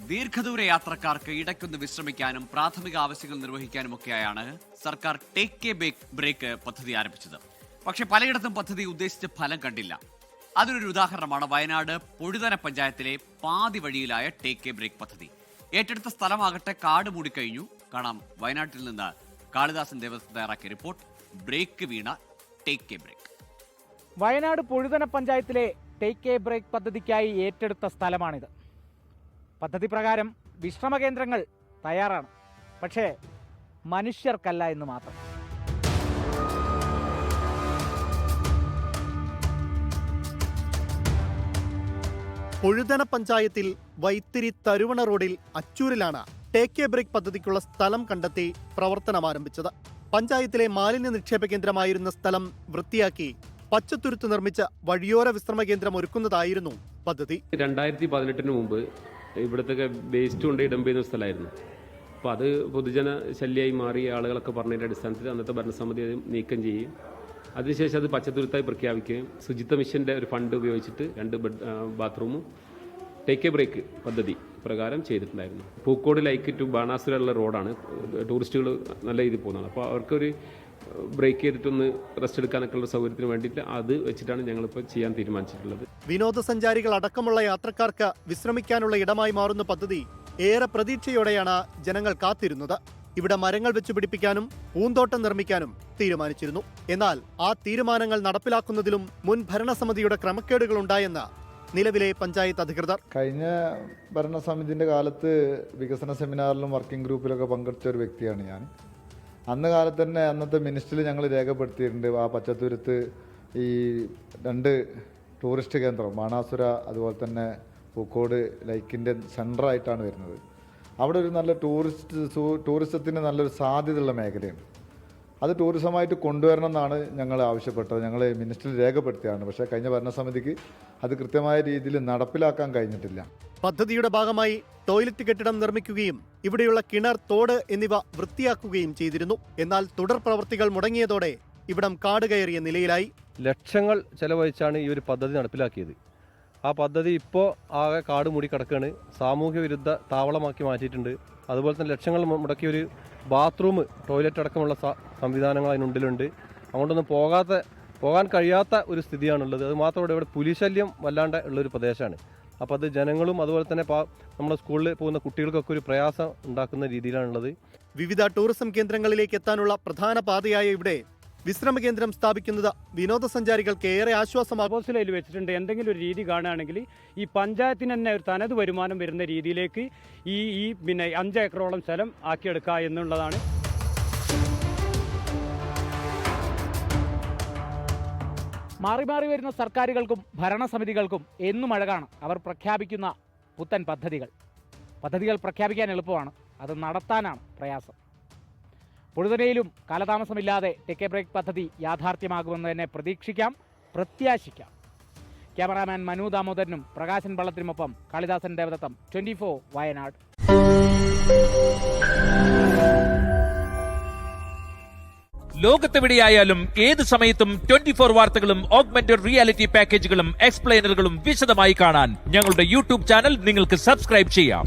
ദീർഘദൂര യാത്രക്കാർക്ക് ഇടയ്ക്കൊന്ന് വിശ്രമിക്കാനും പ്രാഥമിക ആവശ്യങ്ങൾ നിർവഹിക്കാനുമൊക്കെയാണ് സർക്കാർ ടേക്ക് എ ബ്രേക്ക് പദ്ധതി ആരംഭിച്ചത്. പക്ഷേ പലയിടത്തും പദ്ധതി ഉദ്ദേശിച്ച ഫലം കണ്ടില്ല. അതിനൊരു ഉദാഹരണമാണ് വയനാട് പൊഴുതന പഞ്ചായത്തിലെ പാതി വഴിയിലായ ടേക്ക് എ ബ്രേക്ക് പദ്ധതി. ഏറ്റെടുത്ത സ്ഥലമാകട്ടെ കാട് മൂടിക്കഴിഞ്ഞു. കാണാം വയനാട്ടിൽ നിന്ന് കാളിദാസൻ ദേവസ്വം തയ്യാറാക്കിയ റിപ്പോർട്ട്. ബ്രേക്ക് വീണ take a break. Wayanad Pozhuthana പഞ്ചായത്തിലെ ടേക്ക് എ ബ്രേക്ക് പദ്ധതിക്കായി ഏറ്റെടുത്ത സ്ഥലമാണിത്. പദ്ധതി പ്രകാരം വിശ്രമ കേന്ദ്രങ്ങൾ തയ്യാറാണ്, പക്ഷേ മനുഷ്യർക്കല്ല എന്ന് മാത്രം. പൊഴുതന പഞ്ചായത്തിൽ വൈത്തിരി തരുവണ റോഡിൽ അച്ചൂരിലാണ് ടേക്ക് എ ബ്രേക്ക് പദ്ധതിക്കുള്ള സ്ഥലം കണ്ടെത്തി പ്രവർത്തനം ആരംഭിച്ചത്. പഞ്ചായത്തിലെ മാലിന്യ നിക്ഷേപ കേന്ദ്രമായിരുന്ന സ്ഥലം വൃത്തിയാക്കി പച്ചത്തുരുത്ത് നിർമ്മിച്ച വഴിയോര വിശ്രമ കേന്ദ്രം ഒരുക്കുന്നതായിരുന്നു പദ്ധതി. 2018 മുമ്പ് ഇവിടുത്തെ വേസ്റ്റ് കൊണ്ട് ഡംപ് ചെയ്യുന്ന സ്ഥലമായിരുന്നു. അപ്പോൾ അത് പൊതുജന ശല്യമായി മാറി. ആളുകളൊക്കെ പറഞ്ഞതിൻ്റെ അടിസ്ഥാനത്തിൽ അന്നത്തെ ഭരണസമിതി അത് നീക്കം ചെയ്യും. അതിനുശേഷം അത് പച്ചത്തുരുത്തായി പ്രഖ്യാപിക്കുകയും ശുചിത്വ മിഷൻ്റെ ഒരു ഫണ്ട് ഉപയോഗിച്ചിട്ട് 2 ബാത്റൂമും ടേക്ക് എ ബ്രേക്ക് പദ്ധതി പ്രകാരം ചെയ്തിട്ടുണ്ടായിരുന്നു. പൂക്കോട് ലൈക്ക് ടു ബാണാസുര റോഡാണ്. ടൂറിസ്റ്റുകൾ നല്ല രീതിയിൽ പോകുന്നതാണ്. അപ്പോൾ അവർക്കൊരു ബ്രേക്ക് ചെയ്തിട്ടൊന്ന് റെസ്റ്റ് എടുക്കാനൊക്കെ ഉള്ള സൗകര്യത്തിന് വേണ്ടിയിട്ട് അത് വെച്ചിട്ടാണ് ഞങ്ങളിപ്പോൾ ചെയ്യാൻ തീരുമാനിച്ചിട്ടുള്ളത്. വിനോദസഞ്ചാരികൾ അടക്കമുള്ള യാത്രക്കാർക്ക് വിശ്രമിക്കാനുള്ള ഇടമായി മാറുന്ന പദ്ധതി ഏറെ പ്രതീക്ഷയോടെയാണ് ജനങ്ങൾ കാത്തിരുന്നത്. ഇവിടെ മരങ്ങൾ വെച്ച് പിടിപ്പിക്കാനും പൂന്തോട്ടം നിർമ്മിക്കാനും തീരുമാനിച്ചിരുന്നു. എന്നാൽ ആ തീരുമാനങ്ങൾ നടപ്പിലാക്കുന്നതിലും മുൻ ഭരണസമിതിയുടെ ക്രമക്കേടുകൾ ഉണ്ടായെന്ന് നിലവിലെ പഞ്ചായത്ത് അധികൃതർ. കഴിഞ്ഞ ഭരണസമിതിൻ്റെ കാലത്ത് വികസന സെമിനാറിലും വർക്കിംഗ് ഗ്രൂപ്പിലൊക്കെ പങ്കെടുത്ത ഒരു വ്യക്തിയാണ് ഞാൻ. അന്ന് കാലത്ത് തന്നെ അന്നത്തെ മിനിസ്ട്രിയിൽ ഞങ്ങൾ രേഖപ്പെടുത്തിയിട്ടുണ്ട്. ആ പച്ചത്തുരുത്ത് ഈ 2 ടൂറിസ്റ്റ് കേന്ദ്രം ബാണാസുര അതുപോലെ തന്നെ പൂക്കോട് ലൈക്കിൻ്റെ സെൻറ്ററായിട്ടാണ് വരുന്നത്. അവിടെ ഒരു നല്ല ടൂറിസത്തിന് നല്ലൊരു സാധ്യതയുള്ള മേഖലയാണ്. അത് ടൂറിസമായിട്ട് കൊണ്ടുവരണം എന്നാണ് ഞങ്ങൾ ആവശ്യപ്പെട്ടത്. ഞങ്ങൾ മിനിസ്ട്രിയിൽ രേഖപ്പെടുത്തിയാണ്. പക്ഷേ കഴിഞ്ഞ ഭരണസമിതിക്ക് അത് കൃത്യമായ രീതിയിൽ നടപ്പിലാക്കാൻ കഴിഞ്ഞിട്ടില്ല. പദ്ധതിയുടെ ഭാഗമായി ടോയ്ലറ്റ് കെട്ടിടം നിർമ്മിക്കുകയും ഇവിടെയുള്ള കിണർ, തോട് എന്നിവ വൃത്തിയാക്കുകയും ചെയ്തിരുന്നു. എന്നാൽ തുടർ പ്രവൃത്തികൾ മുടങ്ങിയതോടെ ഇവിടം കാട് കയറിയ നിലയിലായി. ലക്ഷങ്ങൾ ചെലവഴിച്ചാണ് ഈ ഒരു പദ്ധതി നടപ്പിലാക്കിയത്. ആ പദ്ധതി ഇപ്പോൾ ആകെ കാട് മൂടി കിടക്കുകയാണ്. സാമൂഹ്യ വിരുദ്ധ താവളമാക്കി മാറ്റിയിട്ടുണ്ട്. അതുപോലെ തന്നെ ലക്ഷങ്ങൾ മുടക്കിയ ഒരു ബാത്റൂം, ടോയ്ലറ്റ് അടക്കമുള്ള സംവിധാനങ്ങൾ അതിനുള്ളിലുണ്ട്. അതുകൊണ്ടൊന്നും പോകാൻ കഴിയാത്ത ഒരു സ്ഥിതിയാണുള്ളത്. അത് മാത്രമല്ല ഇവിടെ പുലിശല്യം വല്ലാണ്ട് ഉള്ളൊരു പ്രദേശമാണ്. അപ്പോൾ അത് ജനങ്ങളും അതുപോലെ തന്നെ നമ്മുടെ സ്കൂളിൽ പോകുന്ന കുട്ടികൾക്കൊക്കെ ഒരു പ്രയാസം ഉണ്ടാക്കുന്ന രീതിയിലാണുള്ളത്. വിവിധ ടൂറിസം കേന്ദ്രങ്ങളിലേക്ക് എത്താനുള്ള പ്രധാന പാതയായ ഇവിടെ വിശ്രമ കേന്ദ്രം സ്ഥാപിക്കുന്നത് വിനോദസഞ്ചാരികൾക്ക് ഏറെ ആശ്വാസമാകും. പ്രപ്പോസലിൽ വെച്ചിട്ടുണ്ട്, എന്തെങ്കിലും ഒരു രീതി കാണുകയാണെങ്കിൽ ഈ പഞ്ചായത്തിന് തന്നെ ഒരു തനത് വരുമാനം വരുന്ന രീതിയിലേക്ക് ഈ 5 ഏക്കറോളം സ്ഥലം ആക്കിയെടുക്കുക എന്നുള്ളതാണ്. മാറി മാറി വരുന്ന സർക്കാരുകൾക്കും ഭരണസമിതികൾക്കും എന്നും അഴകാണ് അവർ പ്രഖ്യാപിക്കുന്ന പുത്തൻ പദ്ധതികൾ പ്രഖ്യാപിക്കാൻ എളുപ്പമാണ്, അത് നടത്താനാണ് പ്രയാസം. പൊഴുതനയിലും കാലതാമസമില്ലാതെ ടേക്ക് എ ബ്രേക്ക് പദ്ധതി യാഥാർത്ഥ്യമാകുമെന്ന് തന്നെ പ്രത്യാശിക്കാം. ക്യാമറാമാൻ മനു ദാമോദരനും പ്രകാശൻ വള്ളത്തിനുമൊപ്പം കാളിദാസൻ ദേവദത്തം, 24 വയനാട്. ലോകത്തെവിടെയായാലും ഏത് സമയത്തും 24 വാർത്തകളും ഓഗ്മെന്റഡ് റിയാലിറ്റി പാക്കേജുകളും എക്സ്പ്ലെയിനറുകളും വിശദമായി കാണാൻ ഞങ്ങളുടെ യൂട്യൂബ് ചാനൽ നിങ്ങൾക്ക് സബ്സ്ക്രൈബ് ചെയ്യാം.